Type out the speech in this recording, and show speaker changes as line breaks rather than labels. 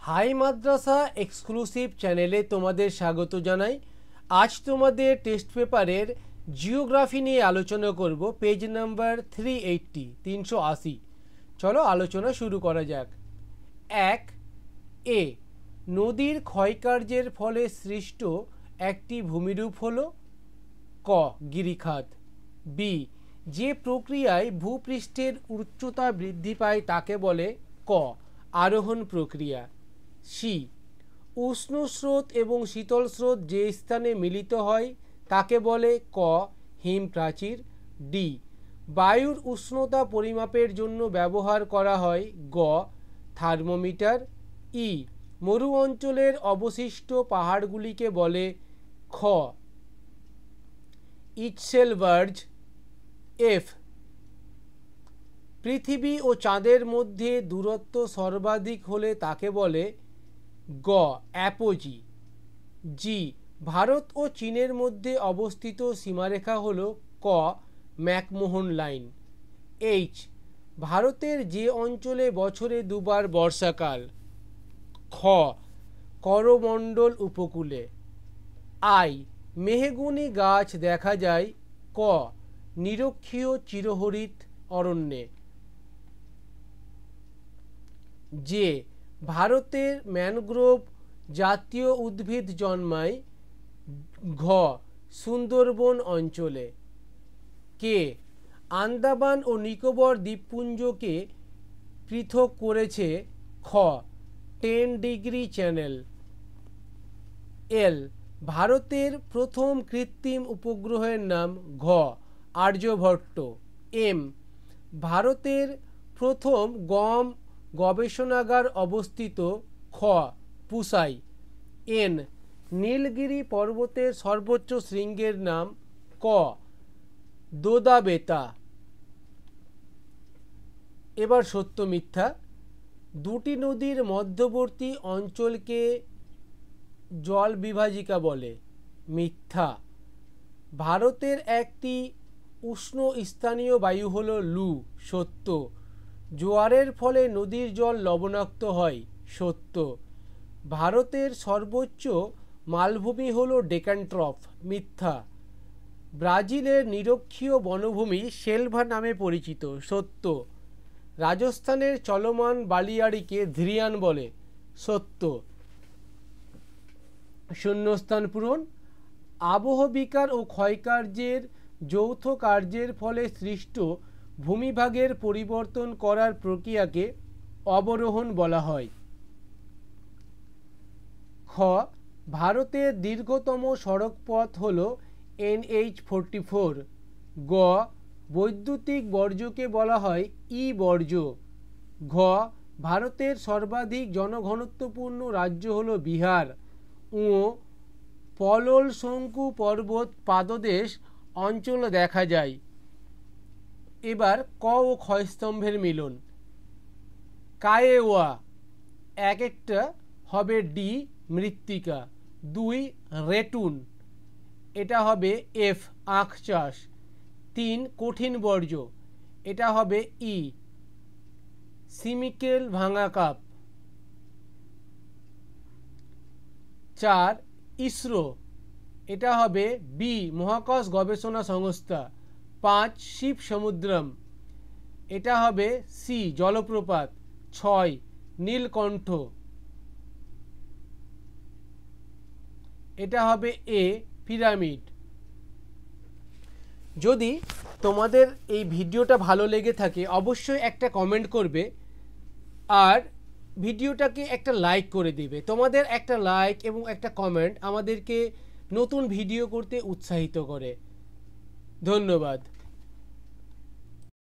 High মাদ্রাসা exclusive চ্যানেলে তোমাদের স্বাগত জানাই। আজ তোমাদের টেস্ট পেপারের জিওগ্রাফি নিয়ে আলোচনা করব। Page number 380। চলো আলোচনা শুরু করা যাক। 1 এ নদীর ক্ষয়কার্যের ফলে সৃষ্ট একটি ভূমিরূপ হলো ক গিরিখাত। বি যে প্রক্রিয়ায় ভূপৃষ্ঠের উচ্চতা বৃদ্ধি পায় তাকে বলে ক আরোহণ প্রক্রিয়া। সি উষ্ণ স্রোত এবং শীতল স্রোত যে স্থানে মিলিত হয় তাকে বলে ক হিমপ্রাচীর। ডি বায়ুর উষ্ণতা পরিমাপের জন্য ব্যবহার করা হয় গ থার্মোমিটার। ই মরু অঞ্চলের অবশিষ্ট পাহাড়গুলিকে বলে খ ইচসেলবার্জ। এফ পৃথিবী ও চাঁদের মধ্যে দূরত্ব সর্বাধিক হলে তাকে বলে গ অ্যাপোজি। জি ভারত ও চীনের মধ্যে অবস্থিত সীমারেখা হল ক ম্যাকমোহন লাইন। এইচ ভারতের যে অঞ্চলে বছরে দুবার বর্ষাকাল খ করমণ্ডল উপকূলে। আই মেহগনি গাছ দেখা যায় ক নিরক্ষীয় চিরহরিত অরণ্যে। যে ভারতের ম্যানগ্রোভ জাতীয় উদ্ভিদ জন্মায় ঘ সুন্দরবন অঞ্চলে। কে আন্দামান ও নিকোবর দ্বীপপুঞ্জকে পৃথক করেছে খ 10 ডিগ্রি চ্যানেল। এল ভারতের প্রথম কৃত্রিম উপগ্রহের নাম ঘ আর্যভট্ট। এম ভারতের প্রথম গম গবেষণাগার অবস্থিত খ পুসাই। এন নীলগিরি পর্বতের সর্বোচ্চ শৃঙ্গের নাম ক দোদাবেতা। এবার সত্য মিথ্যা। দুটি নদীর মধ্যবর্তী অঞ্চলকে জল বিভাজিকা বলে। মিথ্যা। ভারতের একটি উষ্ণ স্থানীয় বায়ু হল লু। সত্য। জোয়ারের ফলে নদীর জল লবণাক্ত হয়। সত্য। ভারতের সর্বোচ্চ মালভূমি হল ডেকান ট্রফ। মিথ্যা। ব্রাজিলের নিরক্ষীয় বনভূমি সেলভা নামে পরিচিত। সত্য। রাজস্থানের চলমান বালিয়াড়িকে ধ্রিয়ান বলে। সত্য। শূন্যস্থান পূরণ। আবহবিকার ও ক্ষয়কার্যের যৌথ কার্যের ফলে সৃষ্ট ভূমিভাগের পরিবর্তন করার প্রক্রিয়াকে অবরোহণ বলা হয়। খ ভারতের দীর্ঘতম সড়কপথ হল NH-44। গ বৈদ্যুতিক বর্জ্যকে বলা হয় ই বর্জ্য। ঘ ভারতের সর্বাধিক জনঘনত্বপূর্ণ রাজ্য হল বিহার। ও পলল শঙ্কু পর্বত পাদদেশ অঞ্চল দেখা যায়। এবার ক ও খ স্তম্ভের মিলন। কায়েওয়া এক একটা হবে ডি মৃত্তিকা। 2 রেটুন এটা হবে এফ আখ চাষ। 3 কঠিন বর্জ্য এটা হবে ই সিমিকেল ভাঙা কাপ। 4 ইসরো এটা হবে বি মহাকাশ গবেষণা সংস্থা। 5 শিব সমুদ্রম এটা হবে সি জলপ্রপাত। 6 নীলকণ্ঠ এটা হবে এ পিরামিড। যদি তোমাদের এই ভিডিওটা ভালো লেগে থাকে অবশ্যই একটা কমেন্ট করবে আর ভিডিওটাকে একটা লাইক করে দিবে। তোমাদের একটা লাইক এবং একটা কমেন্ট আমাদেরকে নতুন ভিডিও করতে উৎসাহিত করে। ধন্যবাদ।